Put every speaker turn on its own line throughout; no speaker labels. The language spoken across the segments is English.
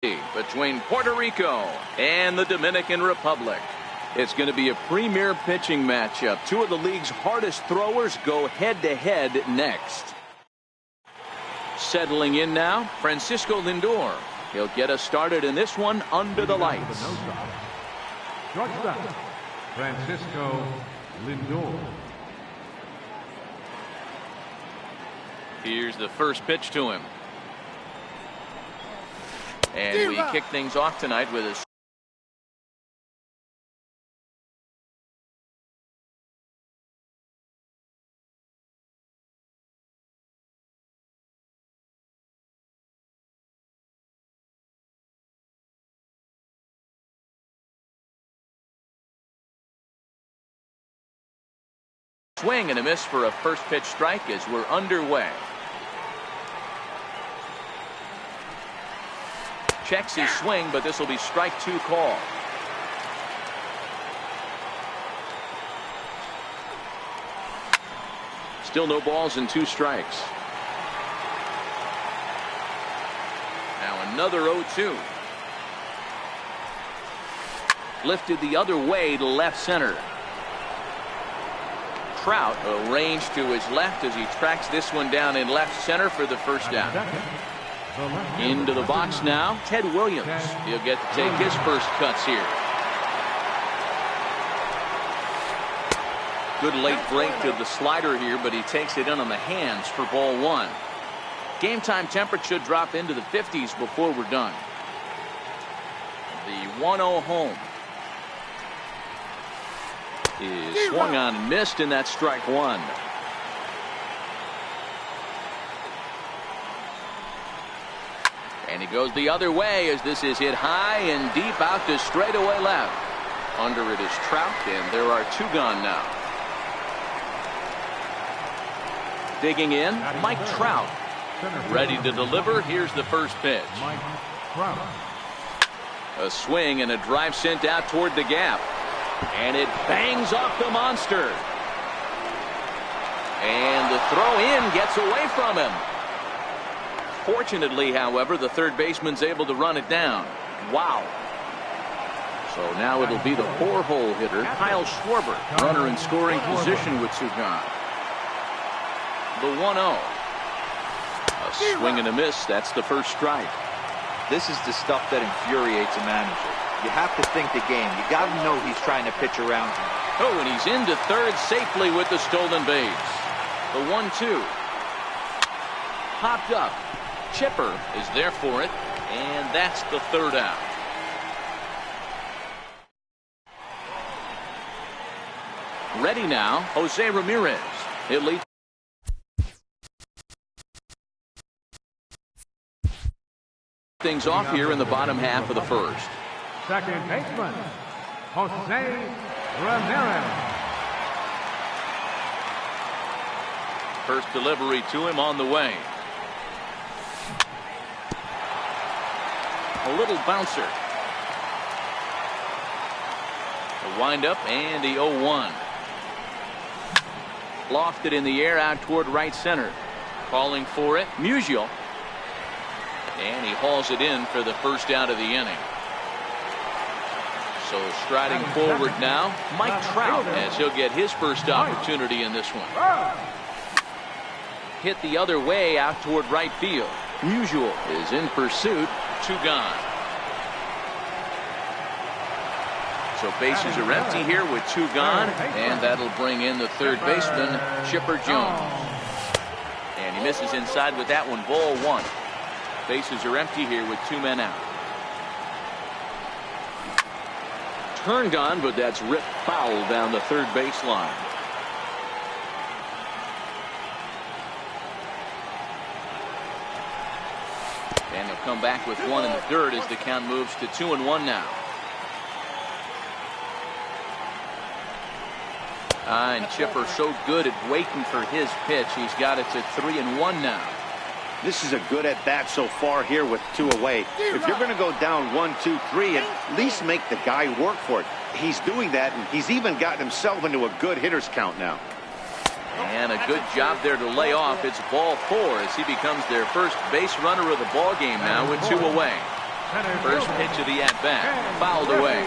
between Puerto Rico and the Dominican Republic. It's going to be a premier pitching matchup. Two of the league's hardest throwers go head-to-head next. Settling in now, Francisco Lindor. He'll get us started in this one under the lights.
Shortstop, Francisco Lindor.
Here's the first pitch to him. And we kick things off tonight with a swing and a miss for a first pitch strike as we're underway. Checks his swing, but this will be strike two call. Still no balls and two strikes. Now another 0-2. Lifted the other way to left center. Trout arranged to his left as he tracks this one down in left center for the first down. Into the box now, Ted Williams. He'll get to take his first cuts here. Good late break to the slider here, but he takes it in on the hands for ball one. Game time temperature should drop into the 50s before we're done. The 1-0 home is swung on and missed, and that's strike one. And he goes the other way as this is hit high and deep out to straightaway left. Under it is Trout, and there are two gone now. Digging in, Mike Trout. Ready to deliver. Here's the first pitch. A swing and a drive sent out toward the gap. And it bangs off the monster. And the throw in gets away from him. Fortunately, however, the third baseman's able to run it down. Wow. So now it'll be the four-hole hitter, Kyle Schwarber, runner in scoring position with two gone. The 1-0. A swing and a miss. That's the first strike.
This is the stuff that infuriates a manager. You have to think the game. You got to know he's trying to pitch around him.
Oh, and he's into third safely with the stolen base. The 1-2. Popped up. Chipper is there for it, and that's the third out. Ready now, Jose Ramirez. It leads things off here in the bottom half of the first.
Second baseman, Jose Ramirez.
First delivery to him on the way. A little bouncer. A windup and the 0-1. Lofted in the air out toward right center. Calling for it, Musial. And he hauls it in for the first out of the inning. So striding forward now, Mike Trout, as he'll get his first opportunity in this one. Hit the other way out toward right field. Musial is in pursuit. Two gone. So bases are empty here with two gone, and that'll bring in the third baseman, Chipper Jones. And he misses inside with that one. Ball one. Bases are empty here with two men out. Turned on, but that's ripped foul down the third baseline. And they'll come back with one in the third as the count moves to 2-1 now. And Chipper so good at waiting for his pitch. He's got it to 3-1 now.
This is a good at bat so far here with two away. If you're going to go down 1, 2, 3, at least make the guy work for it. He's doing that, and he's even gotten himself into a good hitter's count now.
And a good job there to lay off. It's ball four as he becomes their first base runner of the ball game now with two away. First pitch of the at-bat, fouled away.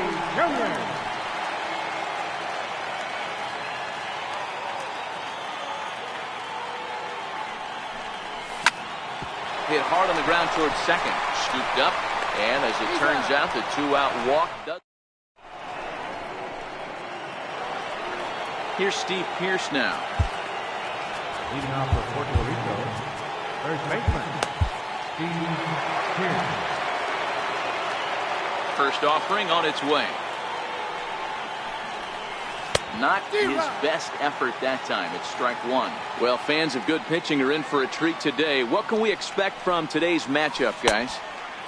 Hit hard on the ground towards second. Scooped up, and as it turns out, the two-out walk does. Here's Steve Pearce now.
Leading off for Puerto Rico, first baseman, Steve Pearce.
First offering on its way. Not his best effort that time. It's strike one. Well, fans of good pitching are in for a treat today. What can we expect from today's matchup, guys?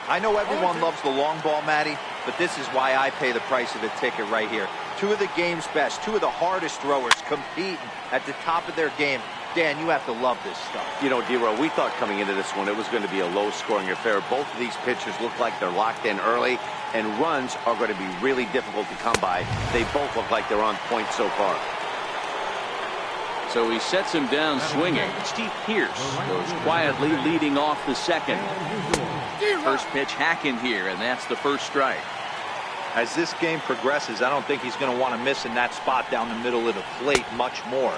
I know everyone loves the long ball, Matty, but this is why I pay the price of the ticket right here. Two of the game's best, two of the hardest throwers competing at the top of their game. Dan, you have to love this stuff.
You know, D-Row, we thought coming into this one it was going to be a low-scoring affair. Both of these pitchers look like they're locked in early, and runs are going to be really difficult to come by. They both look like they're on point so far.
So he sets him down swinging. Steve Pearce goes quietly leading off the second. First pitch hacking here, and that's the first strike.
As this game progresses, I don't think he's going to want to miss in that spot down the middle of the plate much more.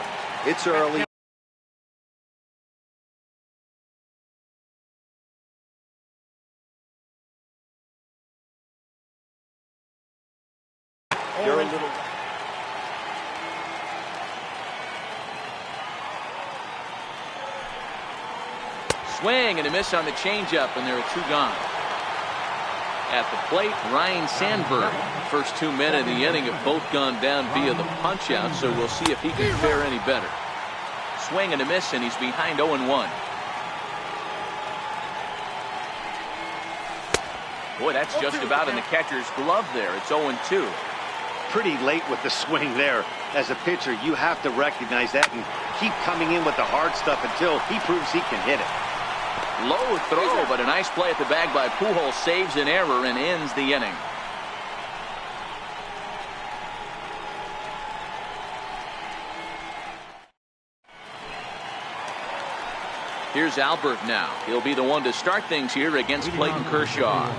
It's early. They're a little...
Swing and a miss on the changeup, and there are two gone. At the plate, Ryan Sandberg. First 2 men in the inning have both gone down via the punch-out, so we'll see if he can fare any better. Swing and a miss, and he's behind 0-1. Boy, that's just about in the catcher's glove there. It's 0-2.
Pretty late with the swing there. As a pitcher, you have to recognize that and keep coming in with the hard stuff until he proves he can hit it.
Low throw, but a nice play at the bag by Pujols. Saves an error and ends the inning. Here's Albert now. He'll be the one to start things here against Clayton Kershaw.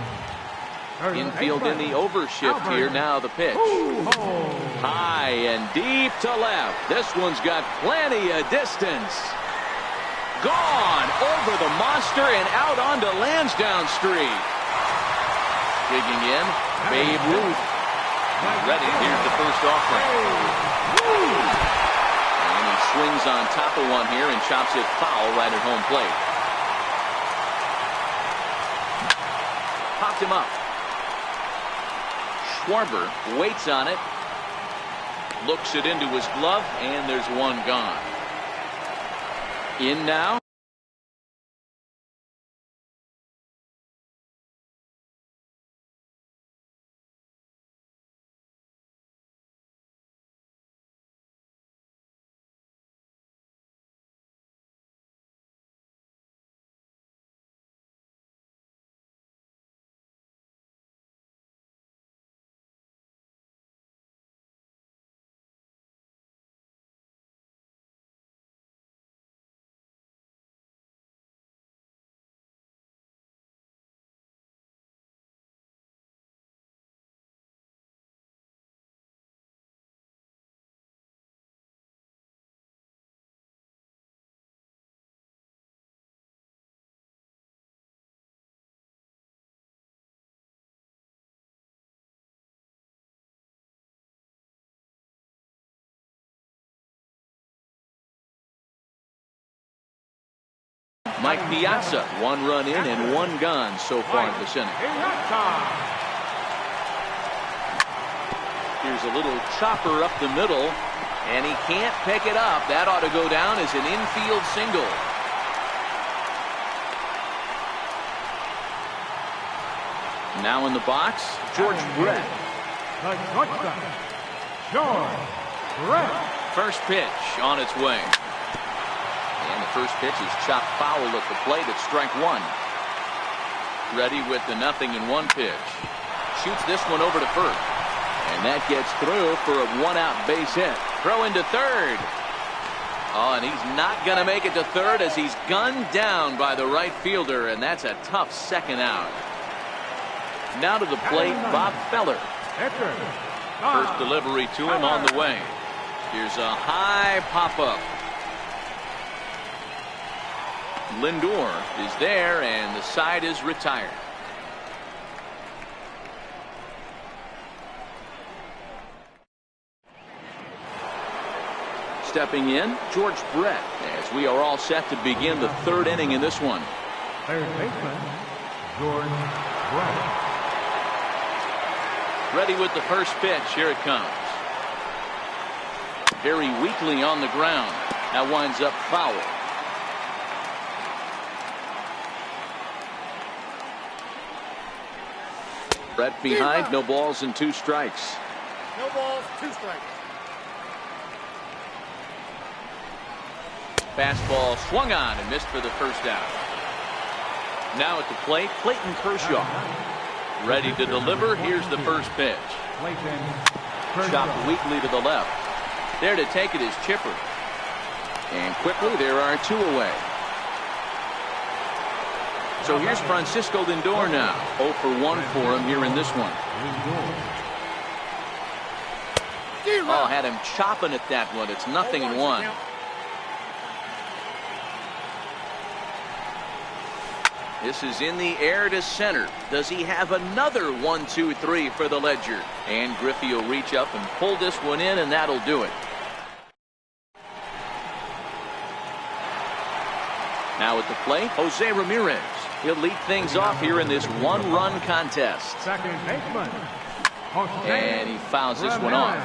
Infield in the overshift here. Now the pitch. High and deep to left. This one's got plenty of distance. Gone over the monster and out onto Lansdowne Street. Digging in, Babe Ruth. Ready. Here's the first offering. And he swings on top of one here and chops it foul right at home plate. Popped him up. Schwarber waits on it. Looks it into his glove, and there's one gone. In now. Mike Piazza, one run in and one gone so far this inning. Here's a little chopper up the middle, and he can't pick it up. That ought to go down as an infield single. Now in the box, George Brett.
George Brett.
First pitch on its way. And the first pitch is chopped foul at the plate. It's strike one. Ready with the 0-1 pitch. Shoots this one over to first. And that gets through for a one-out base hit. Throw into third. Oh, and he's not going to make it to third as he's gunned down by the right fielder. And that's a tough second out. Now to the plate, Bob Feller. First delivery to him on the way. Here's a high pop-up. Lindor is there, and the side is retired. Stepping in, George Brett, as we are all set to begin the third inning in this one.
Third baseman, George Brett.
Ready with the first pitch. Here it comes. Very weakly on the ground. That winds up foul. Brett behind, no balls and 2 strikes.
No balls, 2 strikes.
Fastball swung on and missed for the first out. Now at the plate, Clayton Kershaw. Ready to deliver. Here's the first pitch. Chopped weakly to the left. There to take it is Chipper. And quickly there are 2 away. So here's Francisco Lindor now. 0 for 1 for him here in this one. Oh, had him chopping at that one. It's 0-1. This is in the air to center. Does he have another 1-2-3 for the Ledger? And Griffey will reach up and pull this one in, and that'll do it. Now at the plate, Jose Ramirez. He'll lead things off here in this 1-run contest.
Second baseman,
And he fouls this one off.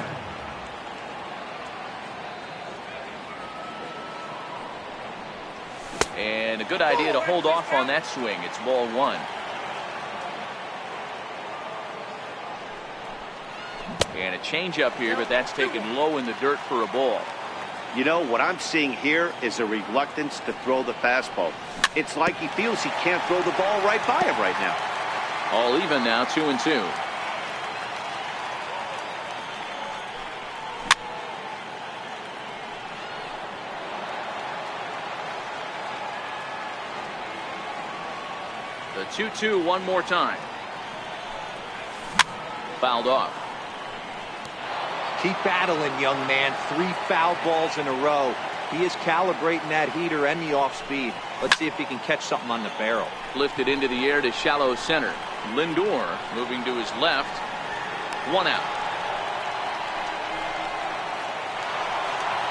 And a good idea to hold off on that swing. It's ball 1. And a changeup here, but that's taken low in the dirt for a ball.
You know, what I'm seeing here is a reluctance to throw the fastball. It's like he feels he can't throw the ball right by him right now.
All even now, 2-2. The 2-2 one more time. Fouled off.
Keep battling, young man. 3 foul balls in a row. He is calibrating that heater and the off speed. Let's see if he can catch something on the barrel.
Lifted into the air to shallow center. Lindor moving to his left. 1 out.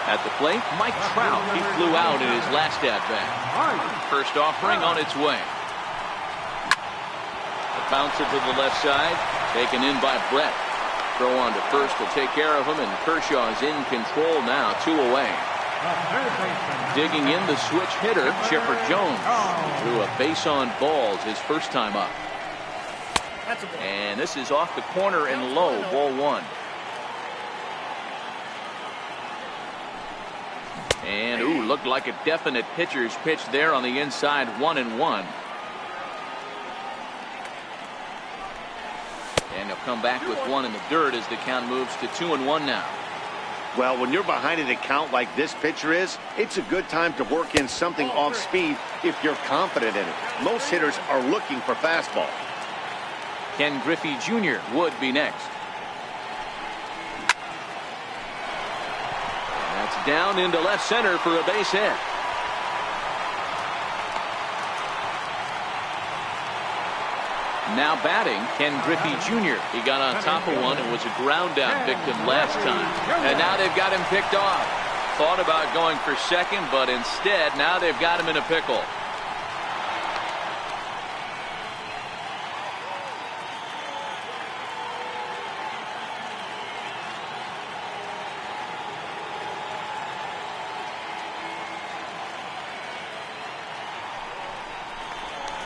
At the plate, Mike Trout. He flew out in his last at-bat. First offering on its way. A bouncer to the left side. Taken in by Brett. Throw on to first to take care of him, and Kershaw is in control now, 2 away. Digging in the switch hitter, Chipper Jones. Threw a base on balls his first time up. And this is off the corner and low, ball 1. And ooh, looked like a definite pitcher's pitch there on the inside, 1-1. And he'll come back with 1 in the dirt as the count moves to 2-1 now.
Well, when you're behind an account like this pitcher is, it's a good time to work in something off speed if you're confident in it. Most hitters are looking for fastball.
Ken Griffey Jr. would be next. And that's down into left center for a base hit. Now batting, Ken Griffey Jr. He got on top of one and was a ground out victim last time. And now they've got him picked off. Thought about going for second, but instead now they've got him in a pickle.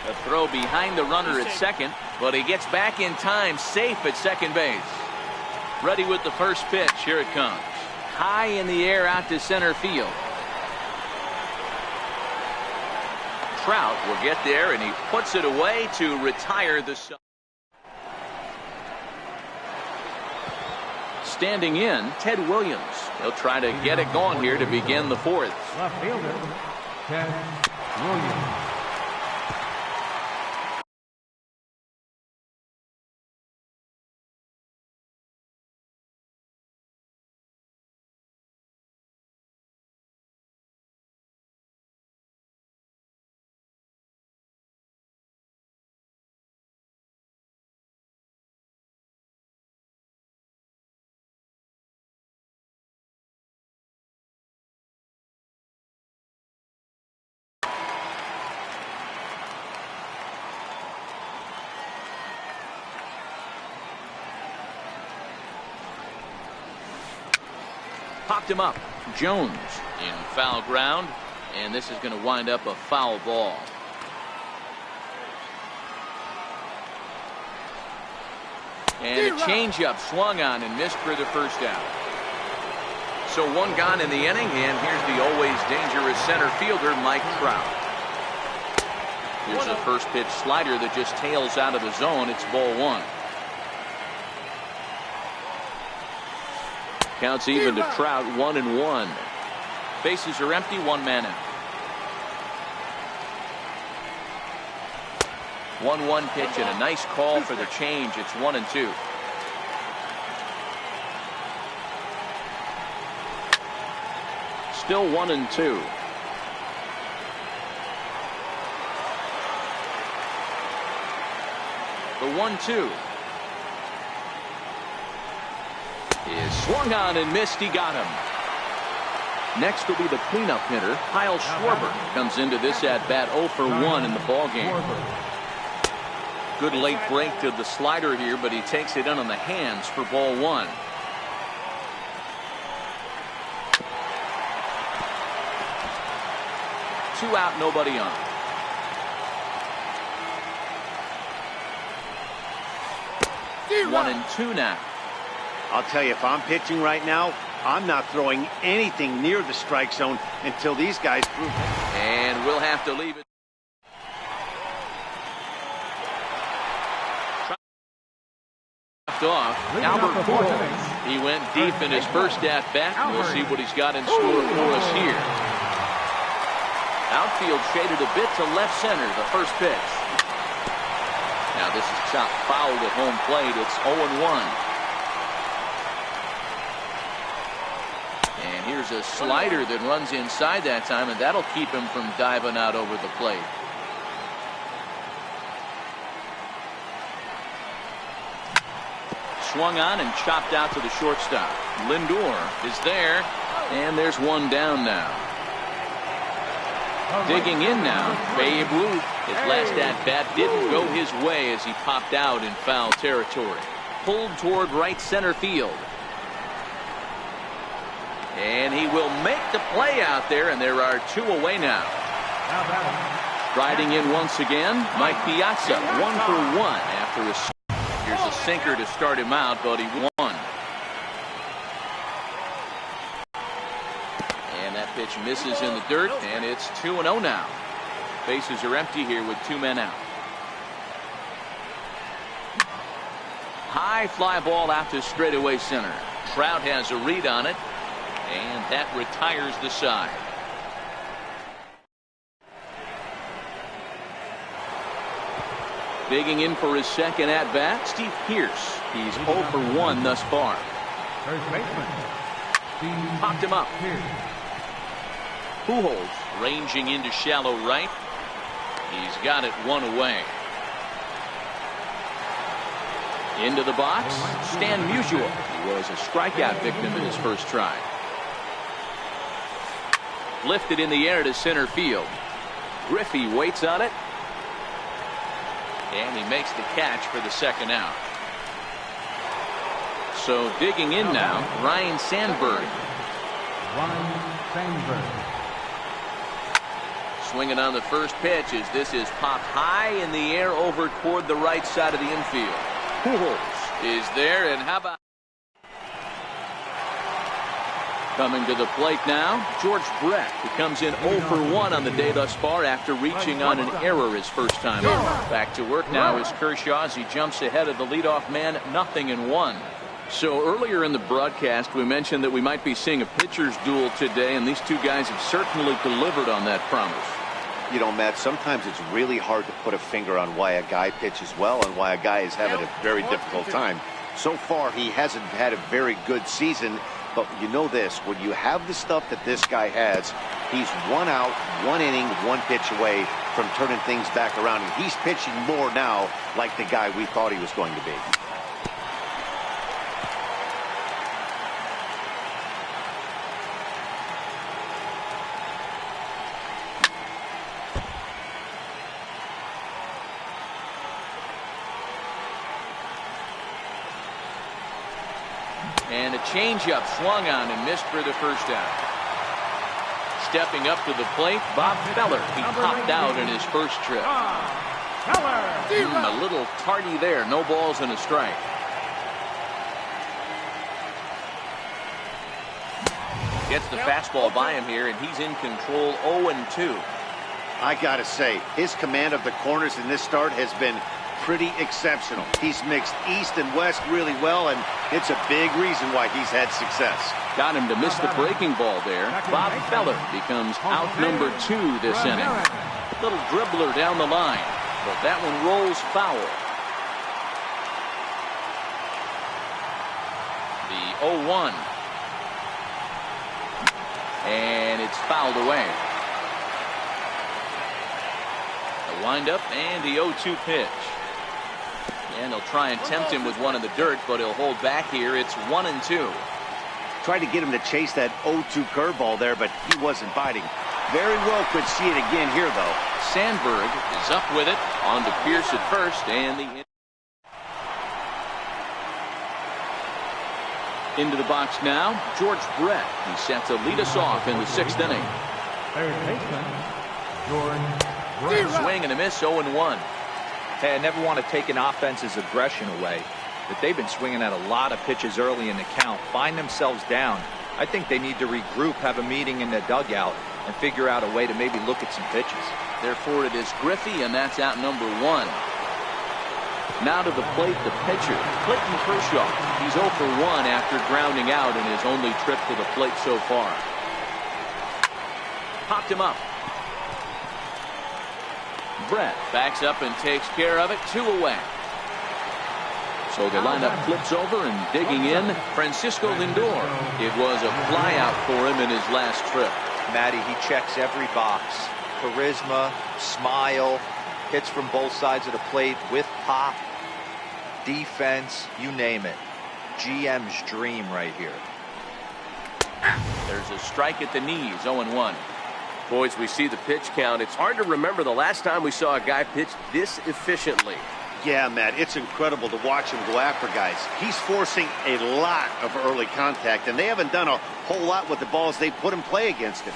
A throw behind the runner at second, but he gets back in time, safe at second base. Ready with the first pitch. Here it comes. High in the air out to center field. Trout will get there, and he puts it away to retire the. Standing in, Ted Williams. He'll try to get it going here to begin the 4th.
Left fielder, Ted Williams.
Popped him up. Jones in foul ground, and this is going to wind up a foul ball. And a changeup swung on and missed for the first out. So one gone in the inning, and here's the always dangerous center fielder, Mike Trout. Here's a first pitch slider that just tails out of the zone. It's ball one. Counts even to Trout, 1-1. Bases are empty, one man out. 1-1 pitch and a nice call for the change. It's 1-2. Still 1-2. The 1-2 is swung on and missed. He got him. Next will be the cleanup hitter, Kyle Schwarber. Comes into this at bat 0 for 1 in the ball game. Good late break to the slider here, but he takes it in on the hands for ball one. Two out, nobody on. One and two now.
I'll tell you, if I'm pitching right now, I'm not throwing anything near the strike zone until these guys prove it.
And we'll have to leave it. Off. Albert Pujols. He went deep in his first at bat. We'll see what he's got in store for us here. Outfield shaded a bit to left center. The first pitch. Now this is chopped foul at home plate. It's 0-1. And here's a slider that runs inside that time, and that'll keep him from diving out over the plate. Swung on and chopped out to the shortstop. Lindor is there, and there's one down now. Digging in now, Babe Ruth. His last at-bat didn't go his way as he popped out in foul territory. Pulled toward right center field. And he will make the play out there, and there are two away now. Striding in once again, Mike Piazza, 1 for 1 after a... Here's a sinker to start him out, but he won. And that pitch misses in the dirt, and it's 2-0 now. Bases are empty here with two men out. High fly ball out to straightaway center. Trout has a read on it, and that retires the side. Digging in for his second at bat, Steve Pearce. He's 0 for 1 thus far.
First baseman, Steve
Popped him up.
Pearce.
Pujols ranging into shallow right. He's got it one away. Into the box, Stan Musial. He was a strikeout victim in his first try. Lifted in the air to center field. Griffey waits on it. And he makes the catch for the second out. So digging in now, Ryan Sandberg. Swinging on the first pitch as this is popped high in the air over toward the right side of the infield. Pujols is there, and how about... Coming to the plate now, George Brett, who comes in 0 for 1 on the day thus far after reaching on an error his first time over. Back to work now is Kershaw as he jumps ahead of the leadoff man, 0-1. So earlier in the broadcast, we mentioned that we might be seeing a pitcher's duel today, and these two guys have certainly delivered on that promise.
You know, Matt, sometimes it's really hard to put a finger on why a guy pitches well and why a guy is having a very difficult time. So far, he hasn't had a very good season. But you know this, when you have the stuff that this guy has, he's 1 out, 1 inning, 1 pitch away from turning things back around. And he's pitching more now like the guy we thought he was going to be.
And a changeup swung on and missed for the first out. Stepping up to the plate, Bob Feller. He popped out in his first trip. A little tardy there. No balls and a strike. Gets the fastball by him here, and he's in control 0-2.
I got to say, his command of the corners in this start has been pretty exceptional. He's mixed east and west really well, and it's a big reason why he's had success.
Got him to miss the breaking ball there. Bob Feller becomes out number 2 this inning. Little dribbler down the line, but that one rolls foul. The 0-1. And it's fouled away. The windup and the 0-2 pitch. And he'll try and tempt him with one in the dirt, but he'll hold back here. It's 1-2.
Tried to get him to chase that 0-2 curveball there, but he wasn't biting. Very well could see it again here, though.
Sandberg is up with it. On to Pierce at first, and the into the box now, George Brett. He's set to lead us off in the 6th inning.
Third baseman, George Brett.
Swing and a miss, 0-1.
Hey, I never want to take an offense's aggression away, but they've been swinging at a lot of pitches early in the count, find themselves down. I think they need to regroup, have a meeting in the dugout, and figure out a way to maybe look at some pitches.
Therefore, it is Griffey, and that's out number 1. Now to the plate, the pitcher, Clayton Kershaw. He's 0 for 1 after grounding out in his only trip to the plate so far. Popped him up. Brett backs up and takes care of it. 2 away. So the lineup flips over, and digging in, Francisco Lindor. It was a flyout for him in his last trip.
Matty, he checks every box. Charisma, smile, hits from both sides of the plate with pop, defense, you name it. GM's dream right here.
There's a strike at the knees, 0-1.
Boys, we see the pitch count. It's hard to remember the last time we saw a guy pitch this efficiently.
Yeah, Matt, it's incredible to watch him go after guys. He's forcing a lot of early contact, and they haven't done a whole lot with the balls they put in play against him.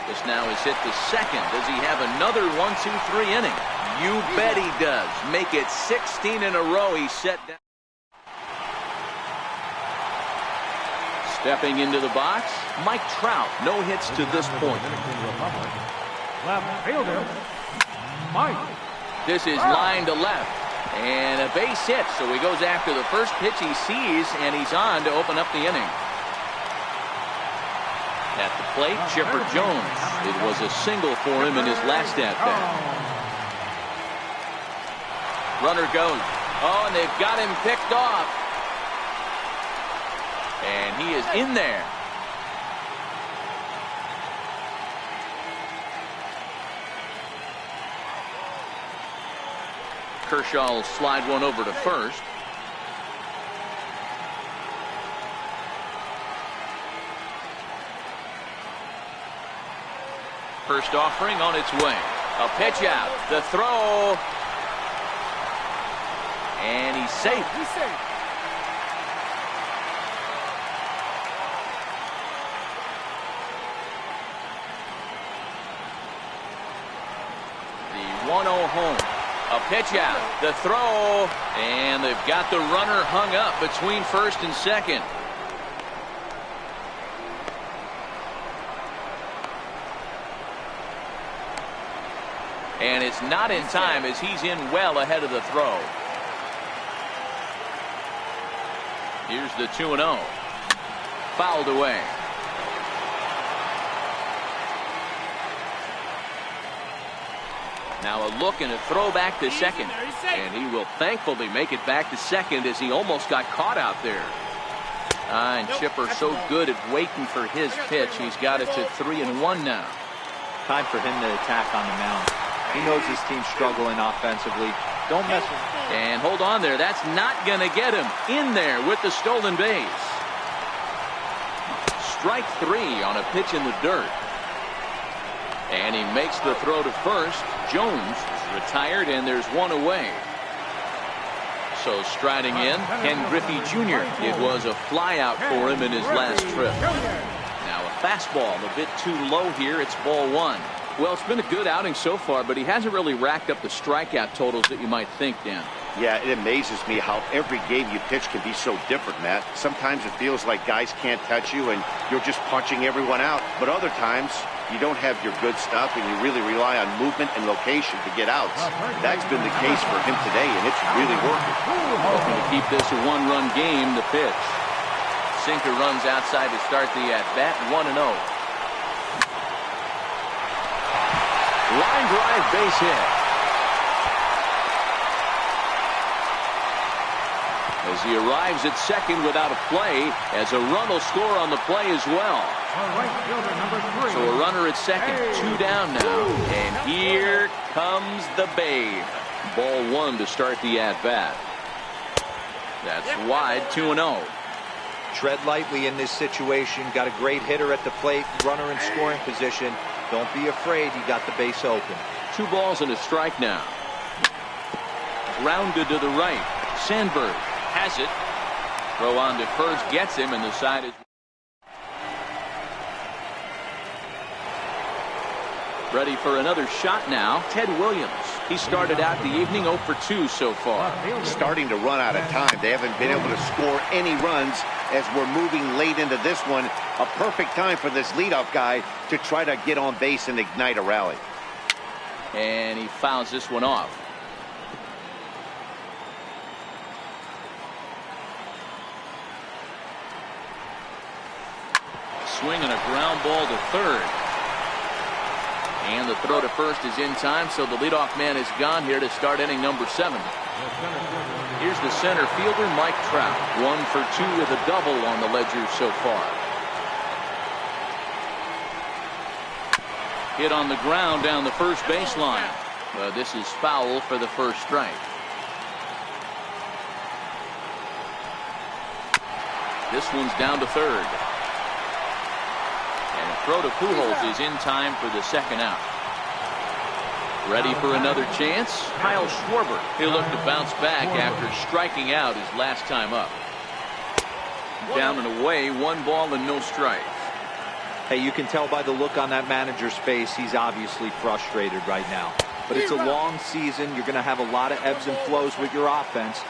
This now is hit to second. Does he have another 1-2-3 inning? You bet he does. Make it 16 in a row. He's set down. Stepping into the box, Mike Trout. No hits to this point.
Left fielder, Mike.
This is line to left. And a base hit. So he goes after the first pitch he sees, and he's on to open up the inning. At the plate, Chipper Jones. It was a single for him in his last at-bat. Runner goes. Oh, and they've got him picked off. And he is in there. Kershaw will slide one over to first. First offering on its way. A pitch out. The throw. And he's safe.
He's safe.
The 1-0 home. A pitch out. The throw. And they've got the runner hung up between first and second. And it's not in time as he's in well ahead of the throw. Here's the 2-0. Fouled away. Now a look and a throw back to second. And he will thankfully make it back to second as he almost got caught out there. And Chipper so good at waiting for his pitch. He's got it to 3-1 now.
Time for him to attack on the mound. He knows his team's struggling offensively. Don't mess with him.
And hold on there. That's not going to get him in there with the stolen base. Strike 3 on a pitch in the dirt. And he makes the throw to first. Jones is retired, and there's one away. So striding in, Ken Griffey Jr. It was a flyout for him in his last trip. Now a fastball a bit too low here. It's ball one. Well, it's been a good outing so far, but he hasn't really racked up the strikeout totals that you might think, Dan.
Yeah, it amazes me how every game you pitch can be so different, Matt. Sometimes it feels like guys can't touch you and you're just punching everyone out. But other times, you don't have your good stuff and you really rely on movement and location to get outs. That's been the case for him today, and it's really working.
Hoping to keep this a one-run game. The pitch. Sinker runs outside to start the at-bat, 1-0. Line drive, base hit. As he arrives at second without a play, as a run will score on the play as well. So a runner at second, 2 down now. And here comes the Babe. Ball 1 to start the at-bat. That's wide, 2-0.
Tread lightly in this situation. Got a great hitter at the plate, runner in scoring position. Don't be afraid, you got the base open.
2 balls and a strike now. Grounded to the right. Sandberg has it. Throw on to first, gets him, and the side is ready for another shot now. Ted Williams. He started out the evening 0 for 2 so far.
Starting to run out of time. They haven't been able to score any runs as we're moving late into this one. A perfect time for this leadoff guy to try to get on base and ignite a rally.
And he fouls this one off. Swing and a ground ball to third. And the throw to first is in time, so the leadoff man is gone here to start inning number 7. Here's the center fielder, Mike Trout. 1 for 2 with a double on the ledger so far. Hit on the ground down the first baseline. This is foul for the first strike. This one's down to third. And a throw to Pujols is in time for the second out. Ready for another chance? Kyle Schwarber. He'll look to bounce back after striking out his last time up. Down and away, 1 ball and no strike.
Hey, you can tell by the look on that manager's face, he's obviously frustrated right now. But it's a long season. You're going to have a lot of ebbs and flows with your offense.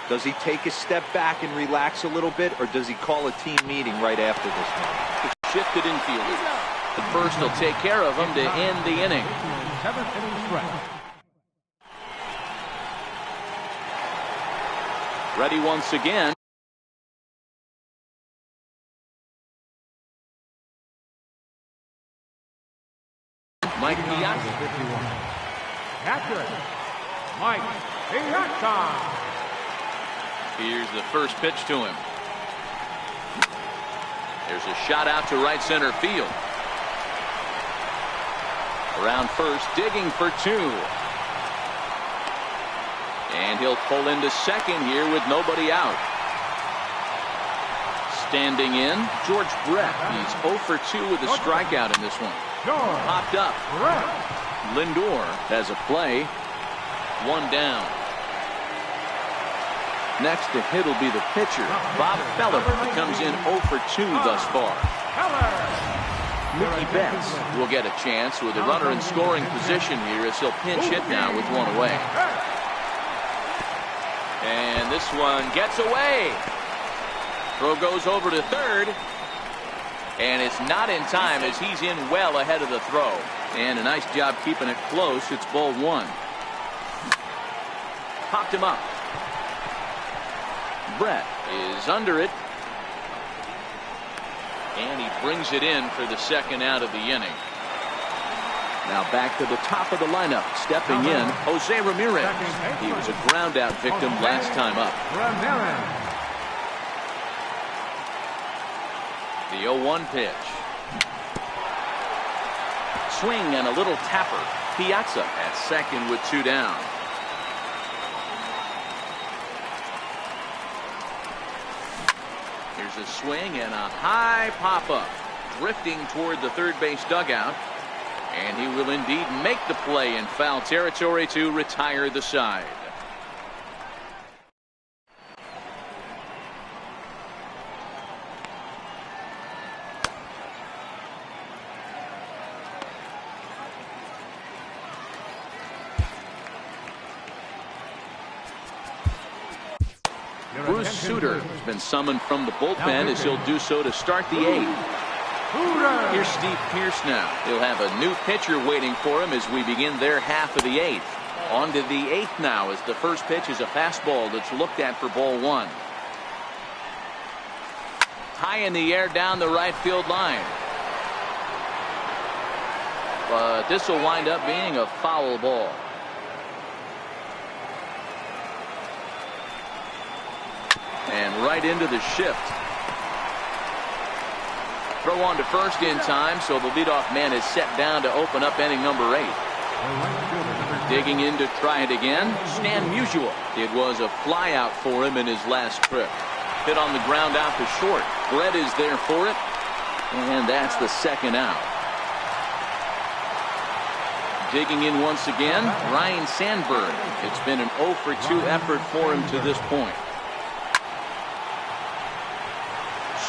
Does he take a step back and relax a little bit, or does he call a team meeting right after this one?
Shifted infielder. The first will take care of him to end the inning.
7th inning stretch.
Ready once again. Mike Piazza.
Catcher, Mike Piazza.
Here's the first pitch to him. There's a shot out to right center field. Around first, digging for 2. And he'll pull into second here with nobody out. Standing in, George Brett. He's 0 for 2 with a strikeout in this one. Popped up. Lindor has a play. 1 down. Next to hit will be the pitcher, Bob Feller, who comes in 0 for 2 thus far. Mookie Betts will get a chance with a runner in scoring position here as he'll pinch hit now with 1 away. And this one gets away. Throw goes over to third. And it's not in time as he's in well ahead of the throw. And a nice job keeping it close. It's ball 1. Popped him up. Brett is under it. And he brings it in for the second out of the inning. Now back to the top of the lineup. Stepping in, Jose Ramirez. He was a ground out victim last time up. The 0-1 pitch. Swing and a little tapper. Piazza at second with 2 down. Here's a swing and a high pop-up. Drifting toward the third base dugout. And he will indeed make the play in foul territory to retire the side. Bruce Sutter has been summoned from the bullpen as he'll do so to start the 8th. Here's Steve Pearce now. He'll have a new pitcher waiting for him as we begin their half of the 8th. On to the 8th now as the first pitch is a fastball that's looked at for ball 1. High in the air down the right field line. But this will wind up being a foul ball. And right into the shift. Throw on to first in time, so the leadoff man is set down to open up inning number 8. Digging in to try it again, Stan Musial. It was a fly out for him in his last trip. Hit on the ground out to short. Brett is there for it, and that's the second out. Digging in once again, Ryan Sandberg. It's been an 0 for 2 effort for him to this point.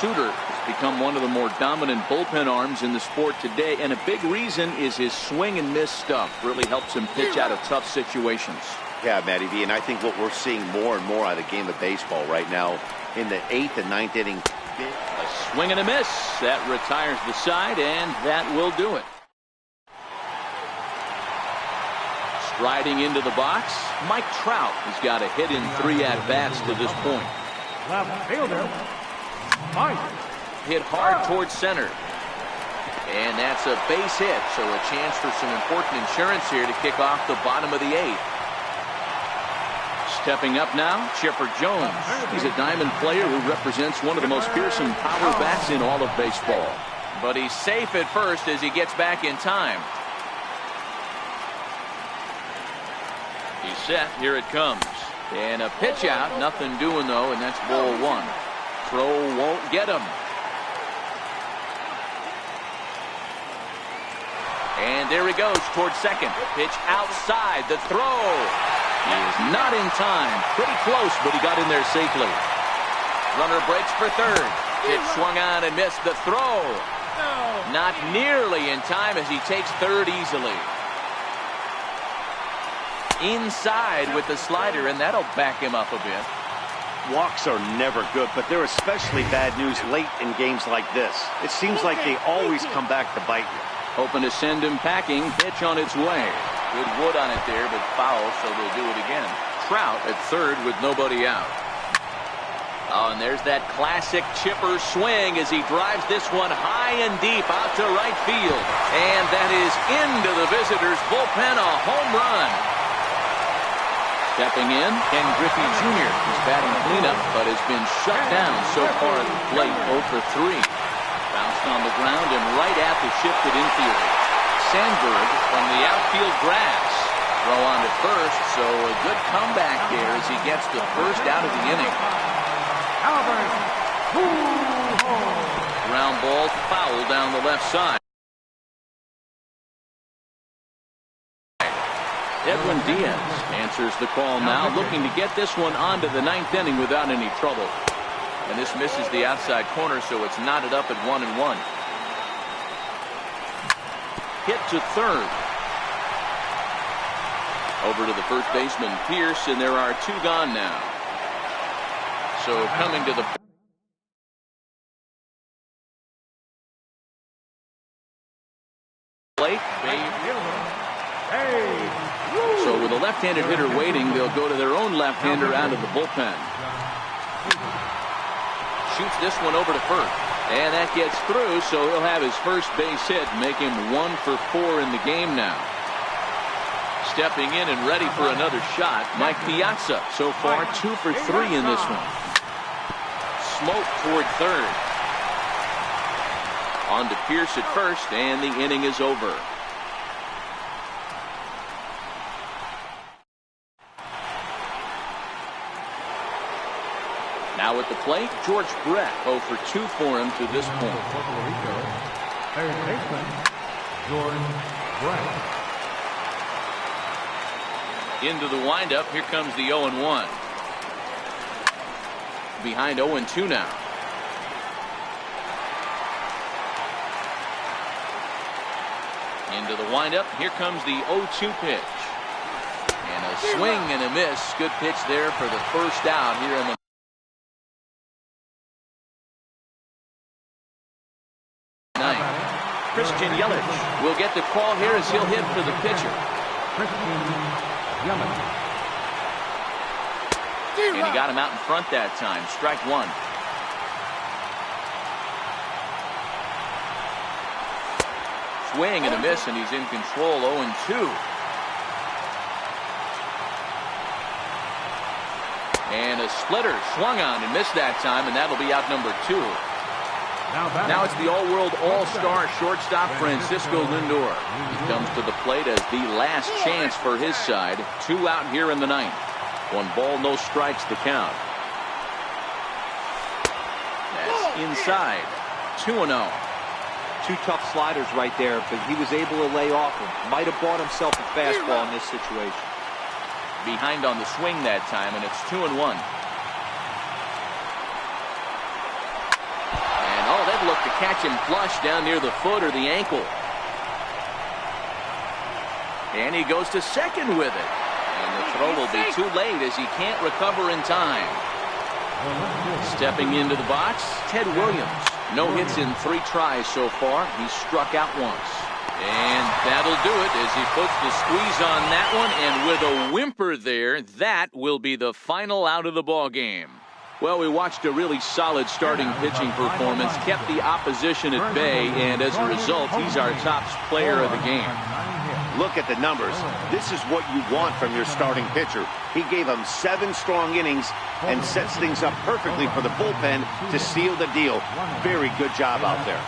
Sutter has become one of the more dominant bullpen arms in the sport today, and a big reason is his swing and miss stuff. Really helps him pitch out of tough situations.
Yeah, Matty V, and I think what we're seeing more and more out of the game of baseball right now in the 8th and 9th inning.
A swing and a miss. That retires the side, and that will do it. Striding into the box, Mike Trout has got a hit in 3 at-bats to this point.
Left fielder, Mike.
Hit hard towards center. And that's a base hit, so a chance for some important insurance here to kick off the bottom of the 8th. Stepping up now, Chipper Jones. He's a diamond player who represents one of the most fearsome power bats in all of baseball. But he's safe at first as he gets back in time. He's set. Here it comes. And a pitch out. Nothing doing, though, and that's ball 1. Throw won't get him. And there he goes towards second. Pitch outside. The throw. He is not in time. Pretty close, but he got in there safely. Runner breaks for third. Pitch swung on and missed. The throw. Not nearly in time as he takes third easily. Inside with the slider, and that'll back him up a bit.
Walks are never good, but they're especially bad news late in games like this. It seems like they always come back to bite you.
Hoping to send him packing. Pitch on its way. Good wood on it there, but foul, so they'll do it again. Trout at third with nobody out. Oh, and there's that classic Chipper swing as he drives this one high and deep out to right field. And that is into the visitors' bullpen, a home run. Stepping in, Ken Griffey Jr. He's batting cleanup, but has been shut down so far at the plate. 0 for 3. Bounced on the ground and right at the shifted infielder. Sandberg from the outfield grass. Throw on to first, so a good comeback there as he gets the first out of the inning. Ground ball foul down the left side. Edwin Diaz answers the call now, looking to get this one onto the 9th inning without any trouble. And this misses the outside corner, so it's knotted up at 1-1. Hit to third. Over to the first baseman, Pearce, and there are 2 gone now. So coming to the plate. So with a left-handed hitter waiting, they'll go to their own left-hander out of the bullpen. Shoots this one over to first. And that gets through, so he'll have his first base hit, make him 1 for 4 in the game now. Stepping in and ready for another shot, Mike Piazza. So far, 2 for 3 in this one. Smoke toward third. On to Pearce at first, and the inning is over. Now at the plate, George Brett. 0 for 2 for him to this point.
Third baseman, George Brett.
Into the windup. Here comes the 0-1. Behind 0-2 now. Into the windup. Here comes the 0-2 pitch. And a swing and a miss. Good pitch there for the first out here in the ninth.
Christian Yelich
We'll get the call here as he'll hit for the pitcher.
Christian Yelich.
And he got him out in front that time. Strike one. Swing and a miss, and he's in control. 0-2. And a splitter swung on and missed that time, and that'll be out number 2. Now it's the all-world all-star shortstop Francisco Lindor. He comes to the plate as the last chance for his side. 2 out here in the ninth. 1 ball, no strikes to count. That's inside. 2-0.
2 tough sliders right there, but he was able to lay off him. Might have bought himself a fastball in this situation.
Behind on the swing that time, and it's 2-1. And oh, they'd look to catch him flush down near the foot or the ankle. And he goes to second with it. And the throw will be too late as he can't recover in time. Stepping into the box, Ted Williams. No hits in 3 tries so far. He's struck out once. And that'll do it as he puts the squeeze on that one, and with a whimper there, that will be the final out of the ball game. Well, we watched a really solid starting pitching performance, kept the opposition at bay, and as a result, he's our top player of the game.
Look at the numbers. This is what you want from your starting pitcher. He gave him 7 strong innings and sets things up perfectly for the bullpen to seal the deal. Very good job out there.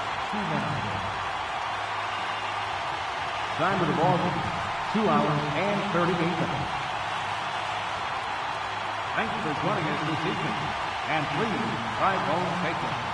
Time to the ball game, 2 hours and 38 minutes. Thanks for joining us this evening, and please drive home safely.